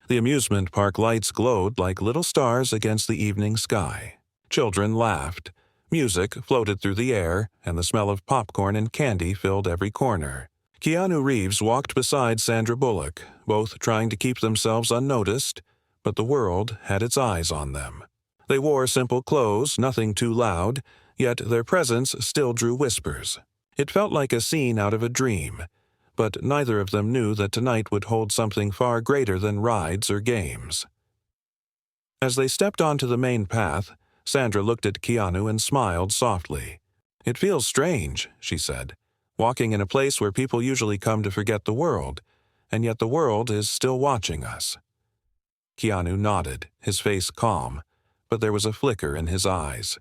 The amusement park lights glowed like little stars against the evening sky. Children laughed. Music floated through the air, and the smell of popcorn and candy filled every corner. Keanu Reeves walked beside Sandra Bullock, both trying to keep themselves unnoticed, but the world had its eyes on them. They wore simple clothes, nothing too loud, yet their presence still drew whispers. It felt like a scene out of a dream, but neither of them knew that tonight would hold something far greater than rides or games. As they stepped onto the main path, Sandra looked at Keanu and smiled softly. "It feels strange," she said, "walking in a place where people usually come to forget the world, and yet the world is still watching us." Keanu nodded, his face calm, but there was a flicker in his eyes.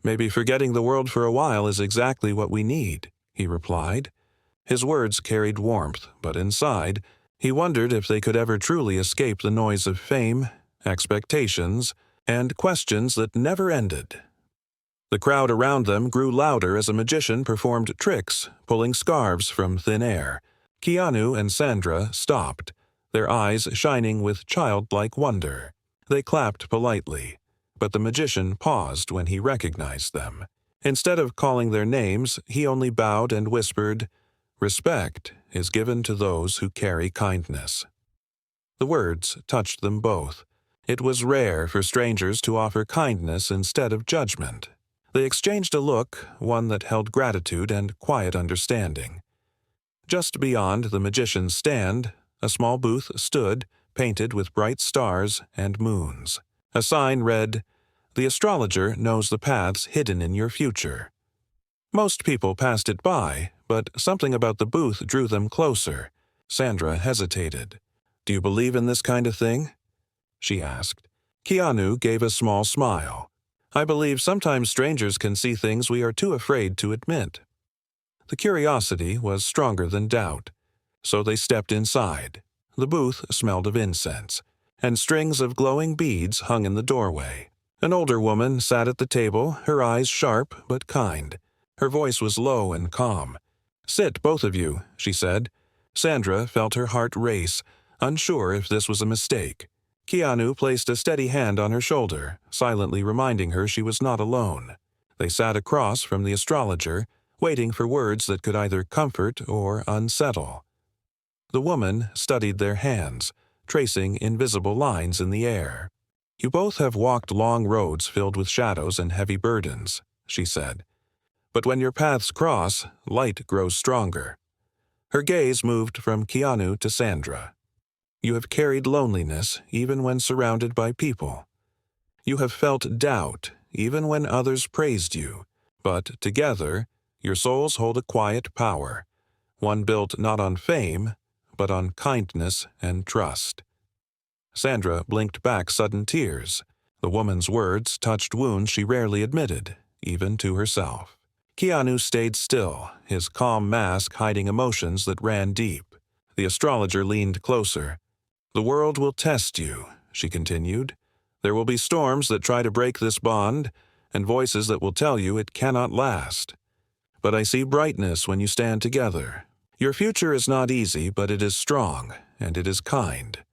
"Maybe forgetting the world for a while is exactly what we need," he replied. His words carried warmth, but inside, he wondered if they could ever truly escape the noise of fame, expectations, and questions that never ended. The crowd around them grew louder as a magician performed tricks, pulling scarves from thin air. Keanu and Sandra stopped, their eyes shining with childlike wonder. They clapped politely, but the magician paused when he recognized them. Instead of calling their names, he only bowed and whispered, "Respect is given to those who carry kindness." The words touched them both. It was rare for strangers to offer kindness instead of judgment. They exchanged a look, one that held gratitude and quiet understanding. Just beyond the magician's stand, a small booth stood, painted with bright stars and moons. A sign read, "The astrologer knows the paths hidden in your future." Most people passed it by, but something about the booth drew them closer. Sandra hesitated. "Do you believe in this kind of thing?" she asked. Keanu gave a small smile. "I believe sometimes strangers can see things we are too afraid to admit." The curiosity was stronger than doubt, so they stepped inside. The booth smelled of incense, and strings of glowing beads hung in the doorway. An older woman sat at the table, her eyes sharp but kind. Her voice was low and calm. "Sit, both of you," she said. Sandra felt her heart race, unsure if this was a mistake. Keanu placed a steady hand on her shoulder, silently reminding her she was not alone. They sat across from the astrologer, waiting for words that could either comfort or unsettle. The woman studied their hands, tracing invisible lines in the air. "You both have walked long roads filled with shadows and heavy burdens," she said. "But when your paths cross, light grows stronger." Her gaze moved from Keanu to Sandra. "You have carried loneliness even when surrounded by people. You have felt doubt even when others praised you. But together, your souls hold a quiet power, one built not on fame, but on kindness and trust." Sandra blinked back sudden tears. The woman's words touched wounds she rarely admitted, even to herself. Keanu stayed still, his calm mask hiding emotions that ran deep. The astrologer leaned closer. "The world will test you," she continued. "There will be storms that try to break this bond, and voices that will tell you it cannot last. But I see brightness when you stand together. Your future is not easy, but it is strong, and it is kind."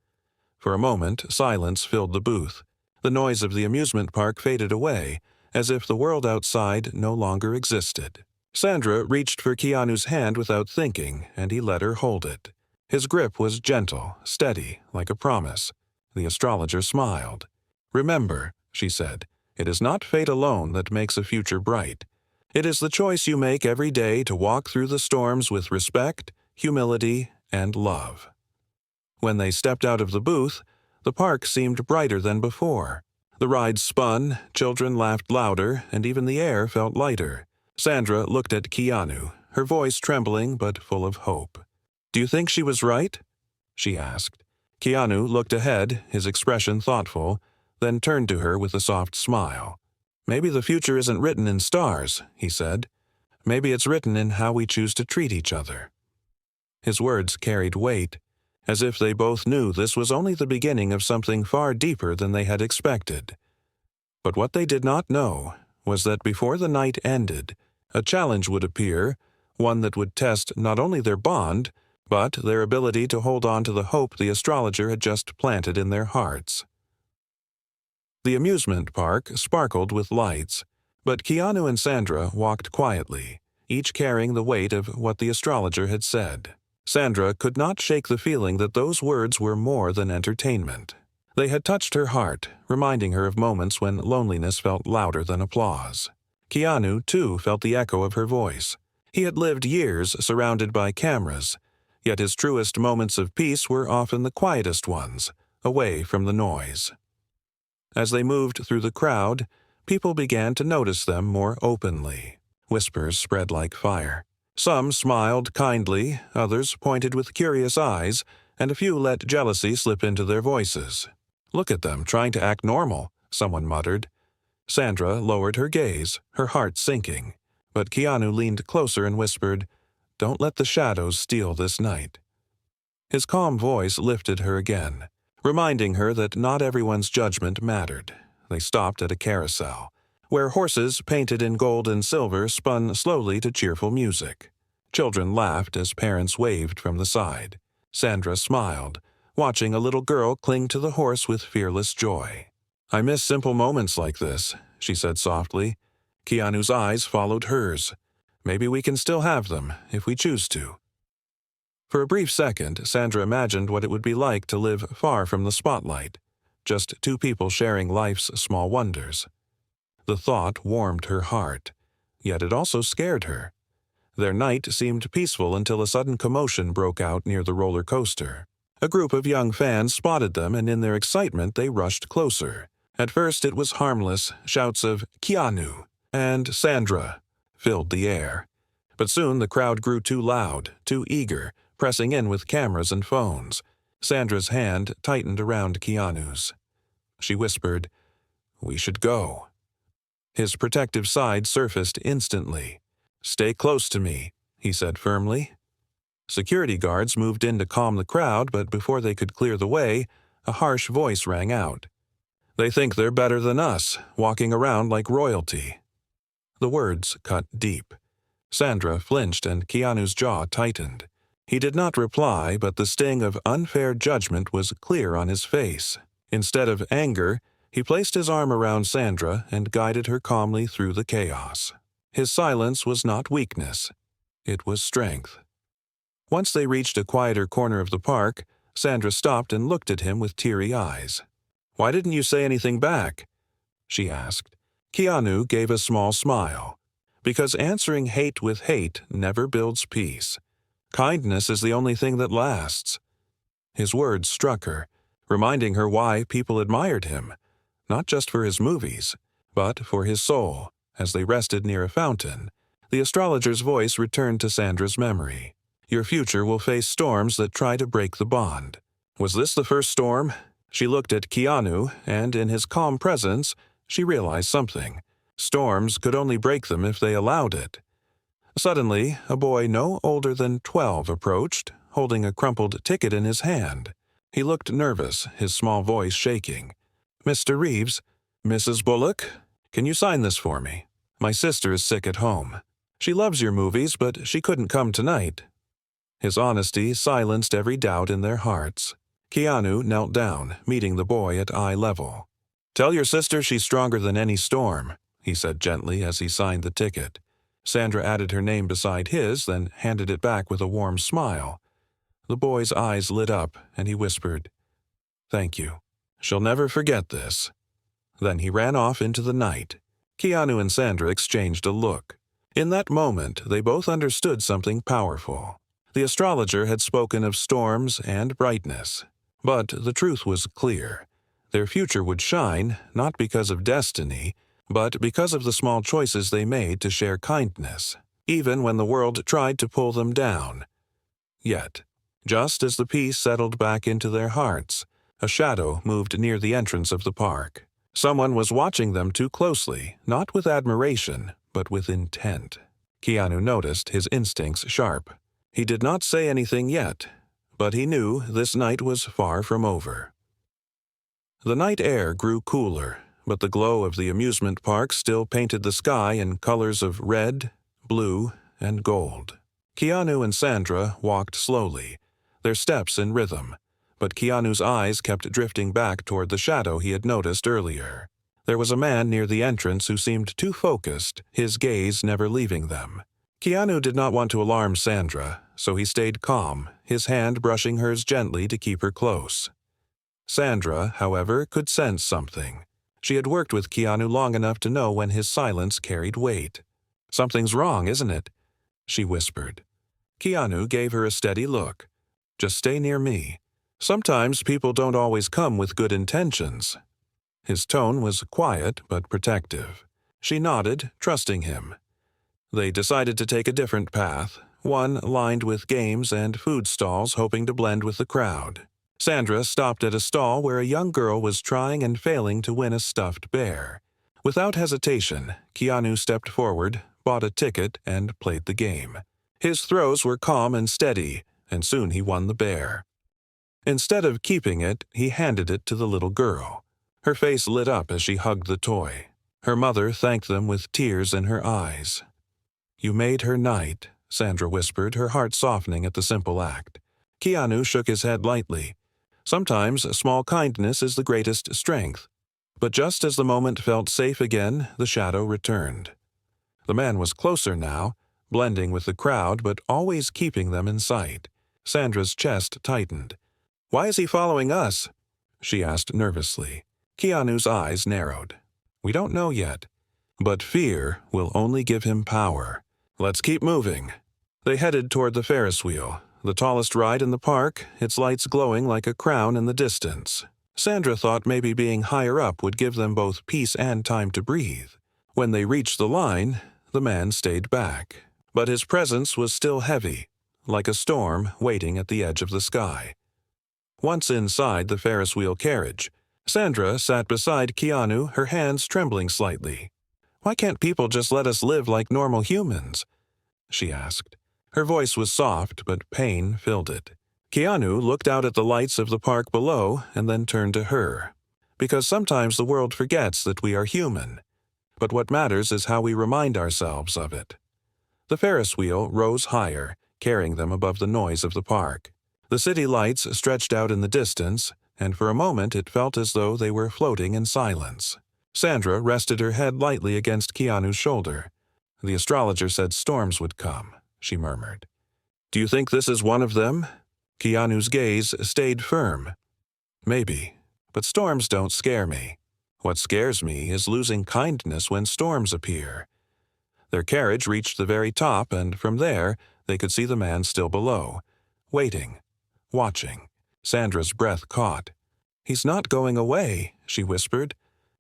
For a moment, silence filled the booth. The noise of the amusement park faded away, as if the world outside no longer existed. Sandra reached for Keanu's hand without thinking, and he let her hold it. His grip was gentle, steady, like a promise. The astrologer smiled. "Remember," she said, "it is not fate alone that makes a future bright. It is the choice you make every day to walk through the storms with respect, humility, and love." When they stepped out of the booth, the park seemed brighter than before. The ride spun, children laughed louder, and even the air felt lighter. Sandra looked at Keanu, her voice trembling but full of hope. "Do you think she was right?" she asked. Keanu looked ahead, his expression thoughtful, then turned to her with a soft smile. "Maybe the future isn't written in stars," he said. "Maybe it's written in how we choose to treat each other." His words carried weight, as if they both knew this was only the beginning of something far deeper than they had expected. But what they did not know was that before the night ended, a challenge would appear, one that would test not only their bond, but their ability to hold on to the hope the astrologer had just planted in their hearts. The amusement park sparkled with lights, but Keanu and Sandra walked quietly, each carrying the weight of what the astrologer had said. Sandra could not shake the feeling that those words were more than entertainment. They had touched her heart, reminding her of moments when loneliness felt louder than applause. Keanu, too, felt the echo of her voice. He had lived years surrounded by cameras, yet his truest moments of peace were often the quietest ones, away from the noise. As they moved through the crowd, people began to notice them more openly. Whispers spread like fire. Some smiled kindly, others pointed with curious eyes, and a few let jealousy slip into their voices. "Look at them, trying to act normal," someone muttered. Sandra lowered her gaze, her heart sinking, but Keanu leaned closer and whispered, "Don't let the shadows steal this night." His calm voice lifted her again, reminding her that not everyone's judgment mattered. They stopped at a carousel, where horses painted in gold and silver spun slowly to cheerful music. Children laughed as parents waved from the side. Sandra smiled, watching a little girl cling to the horse with fearless joy. "I miss simple moments like this," she said softly. Keanu's eyes followed hers. "Maybe we can still have them, if we choose to." For a brief second, Sandra imagined what it would be like to live far from the spotlight, just two people sharing life's small wonders. The thought warmed her heart, yet it also scared her. Their night seemed peaceful until a sudden commotion broke out near the roller coaster. A group of young fans spotted them, and in their excitement they rushed closer. At first it was harmless, shouts of "Keanu" and "Sandra" filled the air. But soon the crowd grew too loud, too eager, pressing in with cameras and phones. Sandra's hand tightened around Keanu's. She whispered, "We should go." His protective side surfaced instantly. "Stay close to me," he said firmly. Security guards moved in to calm the crowd, but before they could clear the way, a harsh voice rang out. "They think they're better than us, walking around like royalty." The words cut deep. Sandra flinched and Keanu's jaw tightened. He did not reply, but the sting of unfair judgment was clear on his face. Instead of anger, he placed his arm around Sandra and guided her calmly through the chaos. His silence was not weakness. It was strength. Once they reached a quieter corner of the park, Sandra stopped and looked at him with teary eyes. "Why didn't you say anything back?" she asked. Keanu gave a small smile. Because answering hate with hate never builds peace. Kindness is the only thing that lasts. His words struck her, reminding her why people admired him, not just for his movies, but for his soul. As they rested near a fountain, the astrologer's voice returned to Sandra's memory. "Your future will face storms that try to break the bond." Was this the first storm? She looked at Keanu, and in his calm presence, she realized something. Storms could only break them if they allowed it. Suddenly, a boy no older than 12 approached, holding a crumpled ticket in his hand. He looked nervous, his small voice shaking. "Mr. Reeves, Mrs. Bullock, can you sign this for me? My sister is sick at home. She loves your movies, but she couldn't come tonight." His honesty silenced every doubt in their hearts. Keanu knelt down, meeting the boy at eye level. "Tell your sister she's stronger than any storm," he said gently as he signed the ticket. Sandra added her name beside his, then handed it back with a warm smile. The boy's eyes lit up, and he whispered, "Thank you. She'll never forget this." Then he ran off into the night. Keanu and Sandra exchanged a look. In that moment, they both understood something powerful. The astrologer had spoken of storms and brightness. But the truth was clear. Their future would shine, not because of destiny, but because of the small choices they made to share kindness, even when the world tried to pull them down. Yet, just as the peace settled back into their hearts, a shadow moved near the entrance of the park. Someone was watching them too closely, not with admiration, but with intent. Keanu noticed, his instincts sharp. He did not say anything yet, but he knew this night was far from over. The night air grew cooler, but the glow of the amusement park still painted the sky in colors of red, blue, and gold. Keanu and Sandra walked slowly, their steps in rhythm, but Keanu's eyes kept drifting back toward the shadow he had noticed earlier. There was a man near the entrance who seemed too focused, his gaze never leaving them. Keanu did not want to alarm Sandra, so he stayed calm, his hand brushing hers gently to keep her close. Sandra, however, could sense something. She had worked with Keanu long enough to know when his silence carried weight. "Something's wrong, isn't it?" she whispered. Keanu gave her a steady look. "Just stay near me. Sometimes people don't always come with good intentions." His tone was quiet but protective. She nodded, trusting him. They decided to take a different path, one lined with games and food stalls, hoping to blend with the crowd. Sandra stopped at a stall where a young girl was trying and failing to win a stuffed bear. Without hesitation, Keanu stepped forward, bought a ticket, and played the game. His throws were calm and steady, and soon he won the bear. Instead of keeping it, he handed it to the little girl. Her face lit up as she hugged the toy. Her mother thanked them with tears in her eyes. "You made her night," Sandra whispered, her heart softening at the simple act. Keanu shook his head lightly. Sometimes small kindness is the greatest strength. But just as the moment felt safe again, the shadow returned. The man was closer now, blending with the crowd but always keeping them in sight. Sandra's chest tightened. "Why is he following us?" she asked nervously. Keanu's eyes narrowed. "We don't know yet. But fear will only give him power. Let's keep moving." They headed toward the Ferris wheel, the tallest ride in the park, its lights glowing like a crown in the distance. Sandra thought maybe being higher up would give them both peace and time to breathe. When they reached the line, the man stayed back. But his presence was still heavy, like a storm waiting at the edge of the sky. Once inside the Ferris wheel carriage, Sandra sat beside Keanu, her hands trembling slightly. "Why can't people just let us live like normal humans?" she asked. Her voice was soft, but pain filled it. Keanu looked out at the lights of the park below and then turned to her. Because sometimes the world forgets that we are human. But what matters is how we remind ourselves of it. The Ferris wheel rose higher, carrying them above the noise of the park. The city lights stretched out in the distance, and for a moment it felt as though they were floating in silence. Sandra rested her head lightly against Keanu's shoulder. "The astrologer said storms would come," she murmured. "Do you think this is one of them?" Keanu's gaze stayed firm. "Maybe, but storms don't scare me. What scares me is losing kindness when storms appear." Their carriage reached the very top, and from there they could see the man still below, waiting, watching. Sandra's breath caught. "He's not going away," she whispered.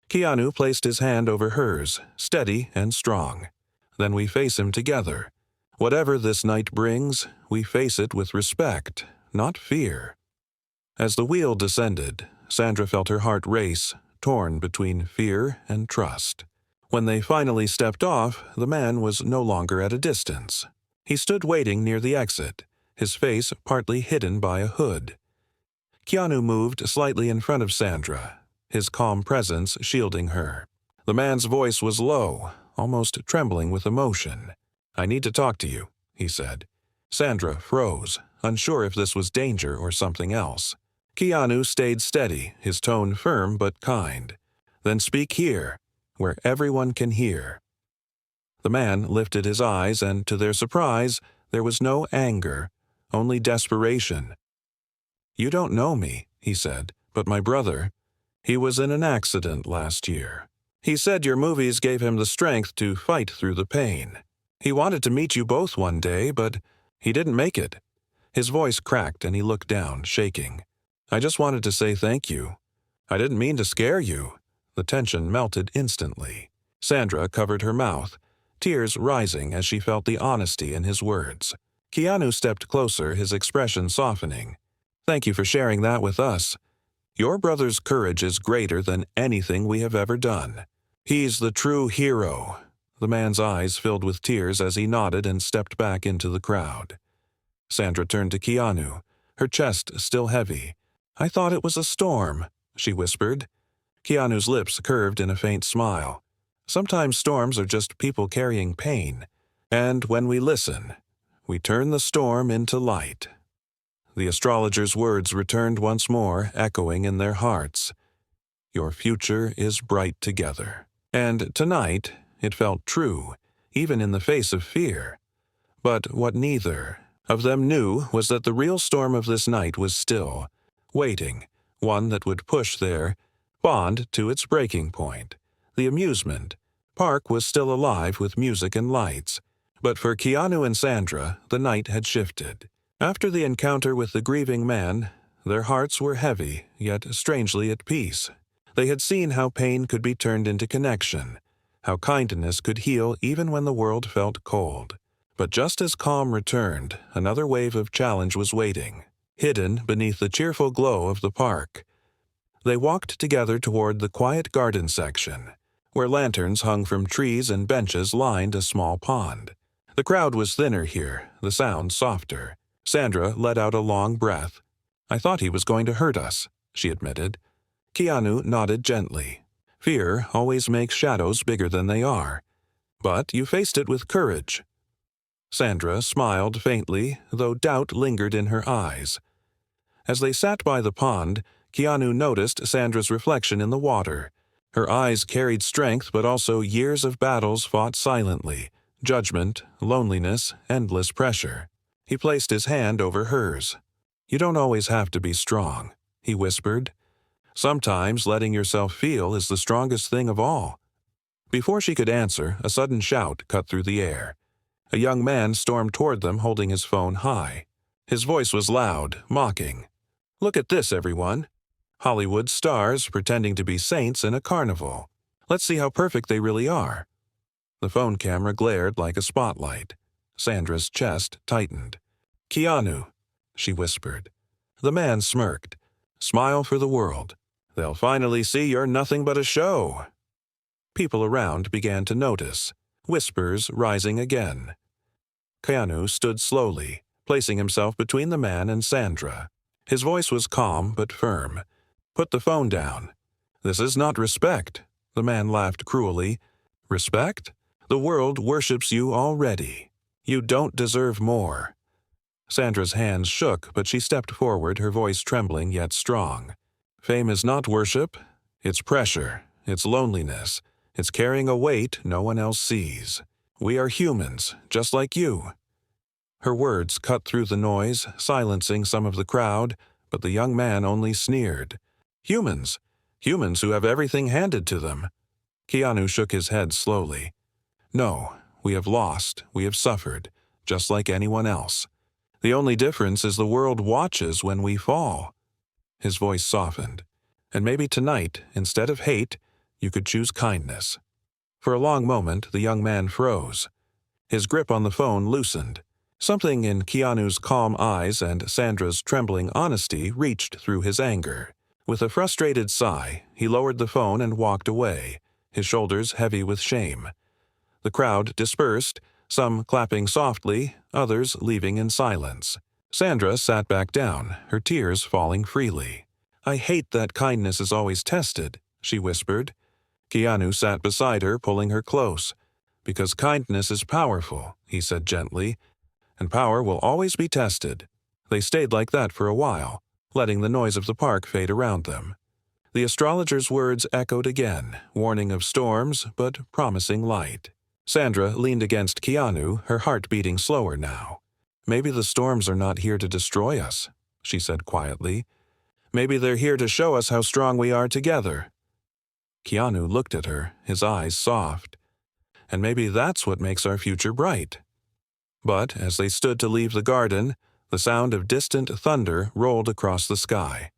Keanu placed his hand over hers, steady and strong. "Then we face him together. Whatever this night brings, we face it with respect, not fear." As the wheel descended, Sandra felt her heart race, torn between fear and trust. When they finally stepped off, the man was no longer at a distance. He stood waiting near the exit, his face partly hidden by a hood. Keanu moved slightly in front of Sandra, his calm presence shielding her. The man's voice was low, almost trembling with emotion. "I need to talk to you," he said. Sandra froze, unsure if this was danger or something else. Keanu stayed steady, his tone firm but kind. "Then speak here, where everyone can hear." The man lifted his eyes, and to their surprise, there was no anger, only desperation. "You don't know me," he said, "but my brother, he was in an accident last year. He said your movies gave him the strength to fight through the pain. He wanted to meet you both one day, but he didn't make it." His voice cracked and he looked down, shaking. "I just wanted to say thank you. I didn't mean to scare you." The tension melted instantly. Sandra covered her mouth, tears rising as she felt the honesty in his words. Keanu stepped closer, his expression softening. "Thank you for sharing that with us. Your brother's courage is greater than anything we have ever done. He's the true hero." The man's eyes filled with tears as he nodded and stepped back into the crowd. Sandra turned to Keanu, her chest still heavy. "I thought it was a storm," she whispered. Keanu's lips curved in a faint smile. "Sometimes storms are just people carrying pain. And when we listen, we turn the storm into light." The astrologer's words returned once more, echoing in their hearts. Your future is bright together. And tonight, it felt true, even in the face of fear. But what neither of them knew was that the real storm of this night was still waiting, one that would push their bond to its breaking point. The amusement park was still alive with music and lights, but for Keanu and Sandra, the night had shifted. After the encounter with the grieving man, their hearts were heavy, yet strangely at peace. They had seen how pain could be turned into connection, how kindness could heal even when the world felt cold. But just as calm returned, another wave of challenge was waiting, hidden beneath the cheerful glow of the park. They walked together toward the quiet garden section, where lanterns hung from trees and benches lined a small pond. The crowd was thinner here, the sound softer. Sandra let out a long breath. "I thought he was going to hurt us," she admitted. Keanu nodded gently. "Fear always makes shadows bigger than they are. But you faced it with courage." Sandra smiled faintly, though doubt lingered in her eyes. As they sat by the pond, Keanu noticed Sandra's reflection in the water. Her eyes carried strength but also years of battles fought silently, judgment, loneliness, endless pressure. He placed his hand over hers. "You don't always have to be strong," he whispered. "Sometimes letting yourself feel is the strongest thing of all." Before she could answer, a sudden shout cut through the air. A young man stormed toward them holding his phone high. His voice was loud, mocking. "Look at this, everyone. Hollywood stars pretending to be saints in a carnival. Let's see how perfect they really are." The phone camera glared like a spotlight. Sandra's chest tightened. "Keanu," she whispered. The man smirked. "Smile for the world. They'll finally see you're nothing but a show." People around began to notice, whispers rising again. Keanu stood slowly, placing himself between the man and Sandra. His voice was calm but firm. "Put the phone down. This is not respect." The man laughed cruelly. "Respect? The world worships you already. You don't deserve more." Sandra's hands shook, but she stepped forward, her voice trembling yet strong. "Fame is not worship. It's pressure. It's loneliness. It's carrying a weight no one else sees. We are humans, just like you." Her words cut through the noise, silencing some of the crowd, but the young man only sneered. "Humans. Humans who have everything handed to them." Keanu shook his head slowly. "No, we have lost, we have suffered, just like anyone else. The only difference is the world watches when we fall." His voice softened. "And maybe tonight, instead of hate, you could choose kindness." For a long moment, the young man froze. His grip on the phone loosened. Something in Keanu's calm eyes and Sandra's trembling honesty reached through his anger. With a frustrated sigh, he lowered the phone and walked away, his shoulders heavy with shame. The crowd dispersed, some clapping softly, others leaving in silence. Sandra sat back down, her tears falling freely. "I hate that kindness is always tested," she whispered. Keanu sat beside her, pulling her close. "Because kindness is powerful," he said gently, "and power will always be tested." They stayed like that for a while, letting the noise of the park fade around them. The astrologer's words echoed again, warning of storms, but promising light. Sandra leaned against Keanu, her heart beating slower now. "Maybe the storms are not here to destroy us," she said quietly. "Maybe they're here to show us how strong we are together." Keanu looked at her, his eyes soft. "And maybe that's what makes our future bright." But as they stood to leave the garden, the sound of distant thunder rolled across the sky.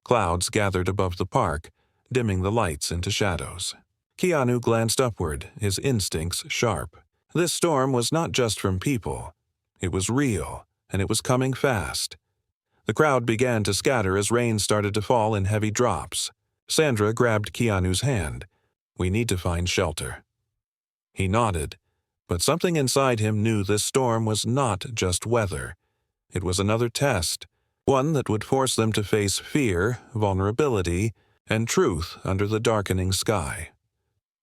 Clouds gathered above the park, dimming the lights into shadows. Keanu glanced upward, his instincts sharp. This storm was not just from people. It was real, and it was coming fast. The crowd began to scatter as rain started to fall in heavy drops. Sandra grabbed Keanu's hand. "We need to find shelter." He nodded, but something inside him knew this storm was not just weather. It was another test, one that would force them to face fear, vulnerability, and truth under the darkening sky.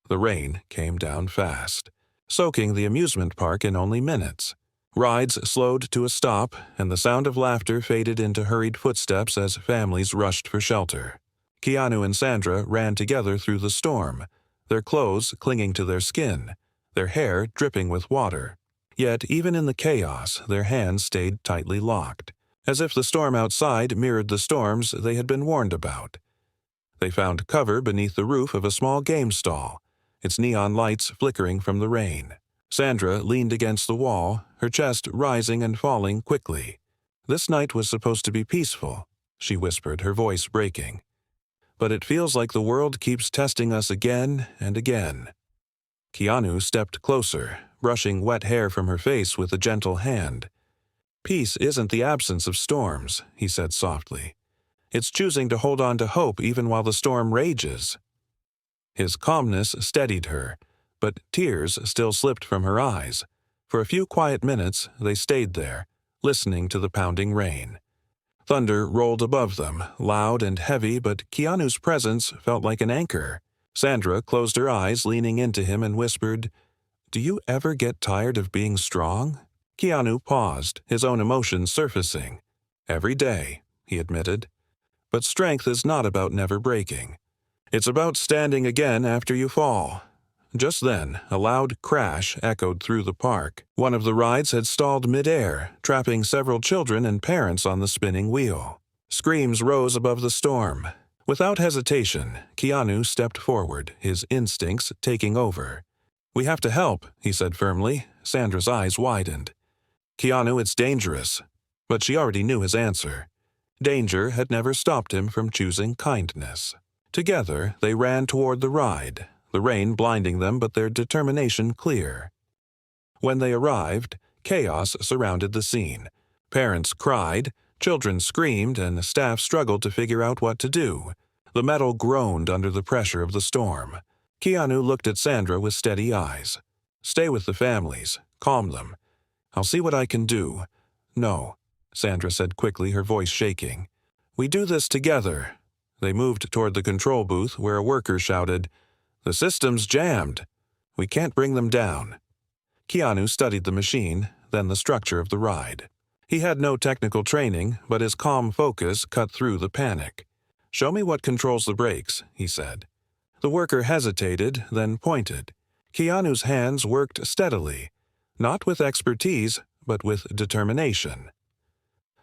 The rain came down fast, soaking the amusement park in only minutes. Rides slowed to a stop, and the sound of laughter faded into hurried footsteps as families rushed for shelter. Keanu and Sandra ran together through the storm, their clothes clinging to their skin, their hair dripping with water. Yet even in the chaos, their hands stayed tightly locked, as if the storm outside mirrored the storms they had been warned about. They found cover beneath the roof of a small game stall, its neon lights flickering from the rain. Sandra leaned against the wall, her chest rising and falling quickly. "This night was supposed to be peaceful," she whispered, her voice breaking. "But it feels like the world keeps testing us again and again." Keanu stepped closer, brushing wet hair from her face with a gentle hand. "Peace isn't the absence of storms," he said softly. "It's choosing to hold on to hope even while the storm rages." His calmness steadied her, but tears still slipped from her eyes. For a few quiet minutes, they stayed there, listening to the pounding rain. Thunder rolled above them, loud and heavy, but Keanu's presence felt like an anchor. Sandra closed her eyes, leaning into him, and whispered, "Do you ever get tired of being strong?" Keanu paused, his own emotions surfacing. "Every day," he admitted. "But strength is not about never breaking. It's about standing again after you fall." Just then, a loud crash echoed through the park. One of the rides had stalled mid-air, trapping several children and parents on the spinning wheel. Screams rose above the storm. Without hesitation, Keanu stepped forward, his instincts taking over. "We have to help," he said firmly. Sandra's eyes widened. "Keanu, it's dangerous." But she already knew his answer. Danger had never stopped him from choosing kindness. Together, they ran toward the ride, the rain blinding them but their determination clear. When they arrived, chaos surrounded the scene. Parents cried, children screamed, and staff struggled to figure out what to do. The metal groaned under the pressure of the storm. Keanu looked at Sandra with steady eyes. "Stay with the families. Calm them. I'll see what I can do." "No," Sandra said quickly, her voice shaking. "We do this together." They moved toward the control booth where a worker shouted, "The system's jammed. We can't bring them down." Keanu studied the machine, then the structure of the ride. He had no technical training, but his calm focus cut through the panic. "Show me what controls the brakes," he said. The worker hesitated, then pointed. Keanu's hands worked steadily, not with expertise, but with determination.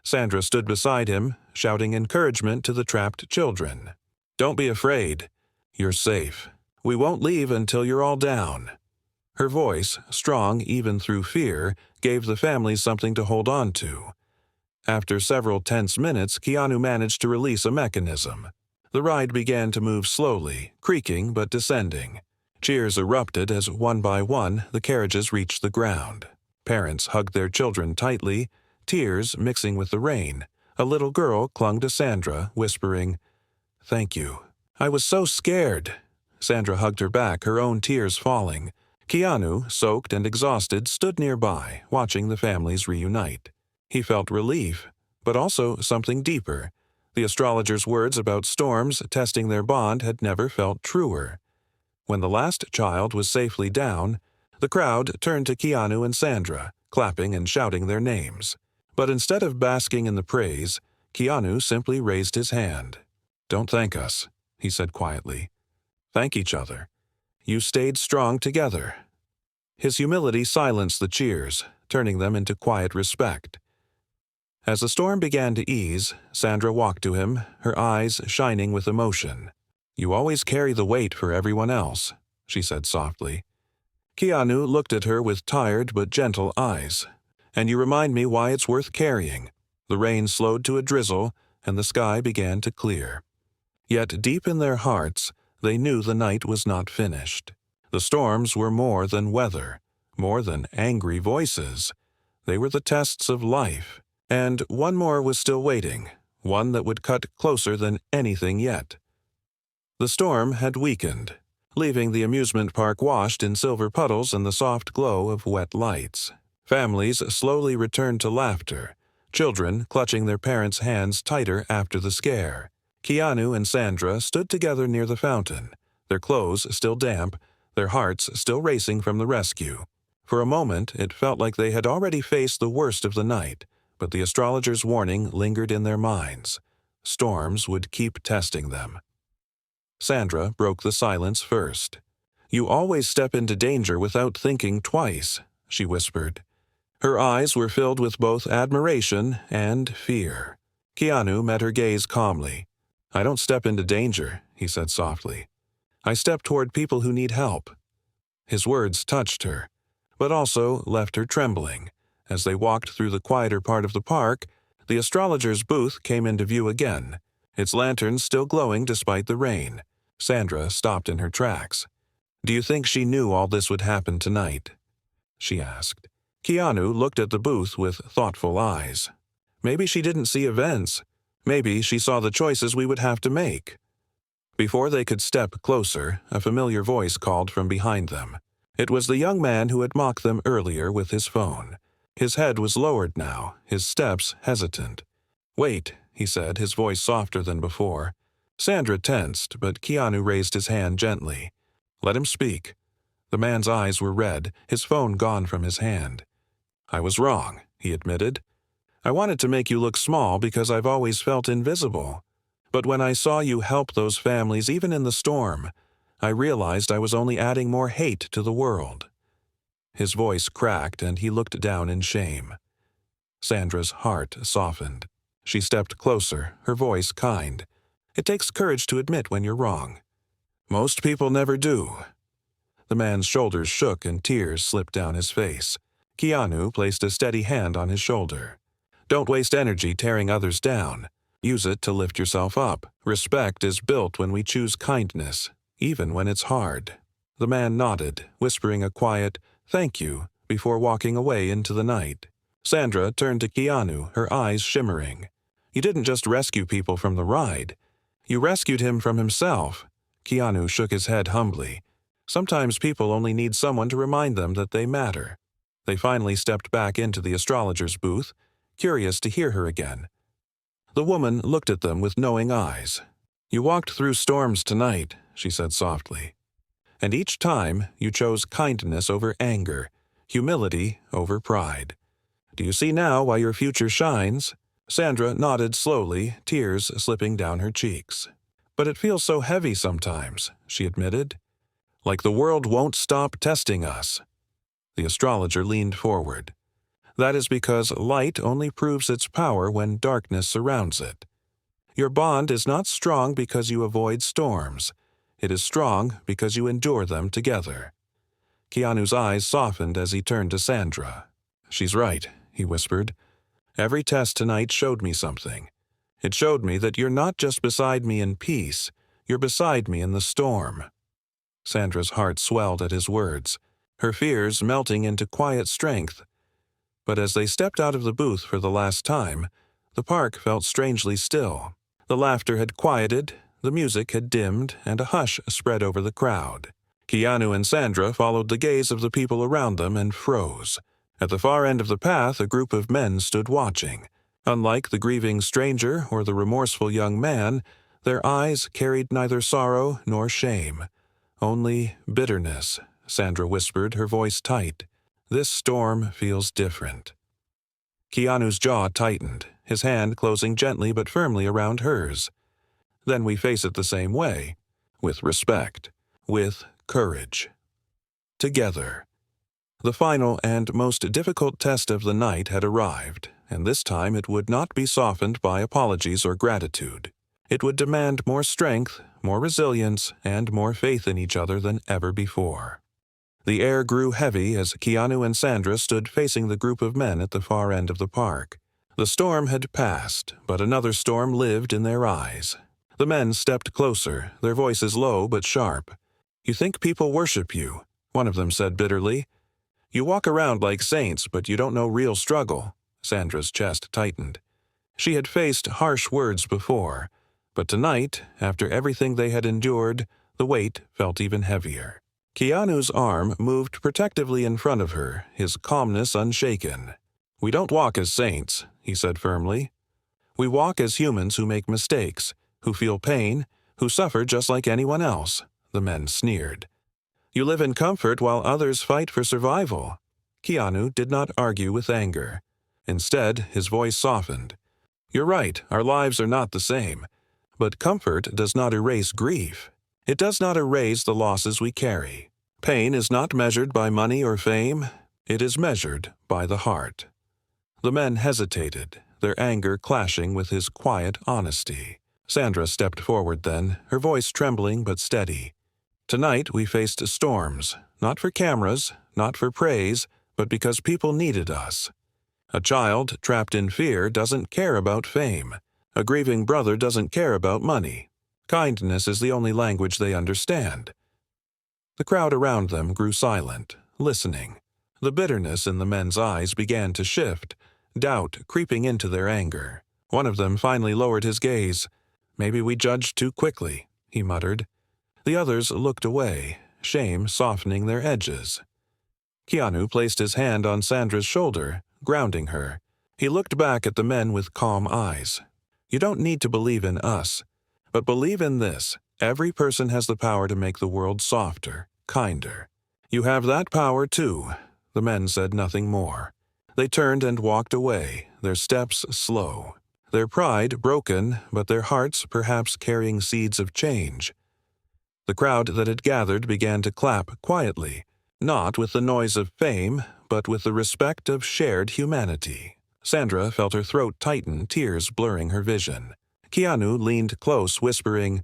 Sandra stood beside him, shouting encouragement to the trapped children. "Don't be afraid. You're safe. We won't leave until you're all down." Her voice, strong even through fear, gave the families something to hold on to. After several tense minutes, Keanu managed to release a mechanism. The ride began to move slowly, creaking but descending. Cheers erupted as one by one the carriages reached the ground. Parents hugged their children tightly, tears mixing with the rain. A little girl clung to Sandra, whispering, "Thank you. I was so scared." Sandra hugged her back, her own tears falling. Keanu, soaked and exhausted, stood nearby, watching the families reunite. He felt relief, but also something deeper. The astrologer's words about storms testing their bond had never felt truer. When the last child was safely down, the crowd turned to Keanu and Sandra, clapping and shouting their names. But instead of basking in the praise, Keanu simply raised his hand. "Don't thank us," he said quietly. "Thank each other. You stayed strong together." His humility silenced the cheers, turning them into quiet respect. As the storm began to ease, Sandra walked to him, her eyes shining with emotion. "You always carry the weight for everyone else," she said softly. Keanu looked at her with tired but gentle eyes. "And you remind me why it's worth carrying." The rain slowed to a drizzle, and the sky began to clear. Yet deep in their hearts, they knew the night was not finished. The storms were more than weather, more than angry voices. They were the tests of life. And one more was still waiting, one that would cut closer than anything yet. The storm had weakened, leaving the amusement park washed in silver puddles and the soft glow of wet lights. Families slowly returned to laughter, children clutching their parents' hands tighter after the scare. Keanu and Sandra stood together near the fountain, their clothes still damp, their hearts still racing from the rescue. For a moment, it felt like they had already faced the worst of the night, but the astrologer's warning lingered in their minds. Storms would keep testing them. Sandra broke the silence first. "You always step into danger without thinking twice," she whispered. Her eyes were filled with both admiration and fear. Keanu met her gaze calmly. "I don't step into danger," he said softly. "I step toward people who need help." His words touched her, but also left her trembling. As they walked through the quieter part of the park, the astrologer's booth came into view again, its lanterns still glowing despite the rain. Sandra stopped in her tracks. "Do you think she knew all this would happen tonight?" she asked. Keanu looked at the booth with thoughtful eyes. "Maybe she didn't see events. Maybe she saw the choices we would have to make." Before they could step closer, a familiar voice called from behind them. It was the young man who had mocked them earlier with his phone. His head was lowered now, his steps hesitant. "Wait," he said, his voice softer than before. Sandra tensed, but Keanu raised his hand gently. "Let him speak." The man's eyes were red, his phone gone from his hand. "I was wrong," he admitted. "I wanted to make you look small because I've always felt invisible. But when I saw you help those families even in the storm, I realized I was only adding more hate to the world." His voice cracked and he looked down in shame. Sandra's heart softened. She stepped closer, her voice kind. "It takes courage to admit when you're wrong." "Most people never do." The man's shoulders shook and tears slipped down his face. Keanu placed a steady hand on his shoulder. "Don't waste energy tearing others down. Use it to lift yourself up. Respect is built when we choose kindness, even when it's hard." The man nodded, whispering a quiet, "Thank you," before walking away into the night. Sandra turned to Keanu, her eyes shimmering. "You didn't just rescue people from the ride. You rescued him from himself." Keanu shook his head humbly. "Sometimes people only need someone to remind them that they matter." They finally stepped back into the astrologer's booth, curious to hear her again. The woman looked at them with knowing eyes. "You walked through storms tonight," she said softly. "And each time you chose kindness over anger, humility over pride. Do you see now why your future shines?" Sandra nodded slowly, tears slipping down her cheeks. "But it feels so heavy sometimes," she admitted. "Like the world won't stop testing us." The astrologer leaned forward. "That is because light only proves its power when darkness surrounds it. Your bond is not strong because you avoid storms. It is strong because you endure them together." Keanu's eyes softened as he turned to Sandra. "She's right," he whispered. "Every test tonight showed me something. It showed me that you're not just beside me in peace, you're beside me in the storm." Sandra's heart swelled at his words, her fears melting into quiet strength. But as they stepped out of the booth for the last time, the park felt strangely still. The laughter had quieted, the music had dimmed, and a hush spread over the crowd. Keanu and Sandra followed the gaze of the people around them and froze. At the far end of the path, a group of men stood watching. Unlike the grieving stranger or the remorseful young man, their eyes carried neither sorrow nor shame. "Only bitterness," Sandra whispered, her voice tight. "This storm feels different." Keanu's jaw tightened, his hand closing gently but firmly around hers. "Then we face it the same way, with respect, with courage. Together." The final and most difficult test of the night had arrived, and this time it would not be softened by apologies or gratitude. It would demand more strength, more resilience, and more faith in each other than ever before. The air grew heavy as Keanu and Sandra stood facing the group of men at the far end of the park. The storm had passed, but another storm lived in their eyes. The men stepped closer, their voices low but sharp. "You think people worship you," one of them said bitterly. "You walk around like saints, but you don't know real struggle." Sandra's chest tightened. She had faced harsh words before, but tonight, after everything they had endured, the weight felt even heavier. Keanu's arm moved protectively in front of her, his calmness unshaken. "We don't walk as saints," he said firmly. "We walk as humans who make mistakes, who feel pain, who suffer just like anyone else," the men sneered. "You live in comfort while others fight for survival." Keanu did not argue with anger. Instead, his voice softened. "You're right, our lives are not the same. But comfort does not erase grief. It does not erase the losses we carry. Pain is not measured by money or fame. It is measured by the heart." The men hesitated, their anger clashing with his quiet honesty. Sandra stepped forward then, her voice trembling but steady. "Tonight we faced storms, not for cameras, not for praise, but because people needed us. A child trapped in fear doesn't care about fame. A grieving brother doesn't care about money. Kindness is the only language they understand." The crowd around them grew silent, listening. The bitterness in the men's eyes began to shift, doubt creeping into their anger. One of them finally lowered his gaze. "Maybe we judged too quickly," he muttered. The others looked away, shame softening their edges. Keanu placed his hand on Sandra's shoulder, grounding her. He looked back at the men with calm eyes. "You don't need to believe in us, but believe in this. Every person has the power to make the world softer, kinder. You have that power too." The men said nothing more. They turned and walked away, their steps slow. Their pride broken, but their hearts perhaps carrying seeds of change. The crowd that had gathered began to clap quietly, not with the noise of fame, but with the respect of shared humanity. Sandra felt her throat tighten, tears blurring her vision. Keanu leaned close, whispering,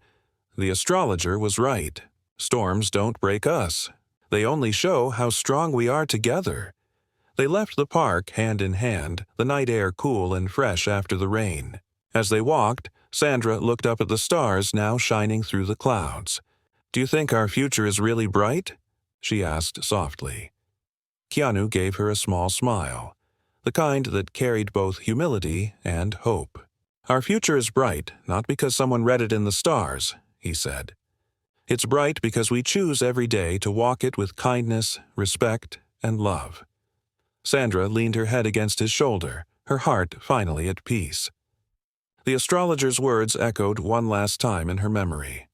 "The astrologer was right. Storms don't break us. They only show how strong we are together." They left the park hand in hand, the night air cool and fresh after the rain. As they walked, Sandra looked up at the stars now shining through the clouds. "Do you think our future is really bright?" she asked softly. Keanu gave her a small smile, the kind that carried both humility and hope. "Our future is bright, not because someone read it in the stars," he said. "It's bright because we choose every day to walk it with kindness, respect, and love." Sandra leaned her head against his shoulder, her heart finally at peace. The astrologer's words echoed one last time in her memory.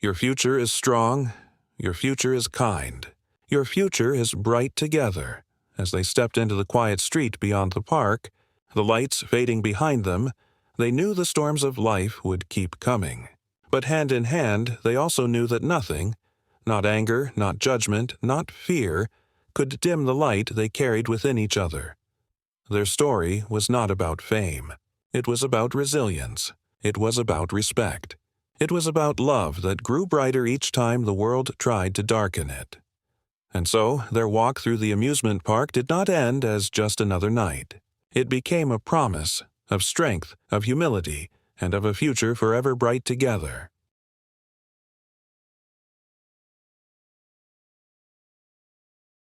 "Your future is strong. Your future is kind. Your future is bright together." As they stepped into the quiet street beyond the park, the lights fading behind them, they knew the storms of life would keep coming. But hand in hand, they also knew that nothing, not anger, not judgment, not fear, could dim the light they carried within each other. Their story was not about fame. It was about resilience. It was about respect. It was about love that grew brighter each time the world tried to darken it. And so, their walk through the amusement park did not end as just another night. It became a promise of strength, of humility, and of a future forever bright together.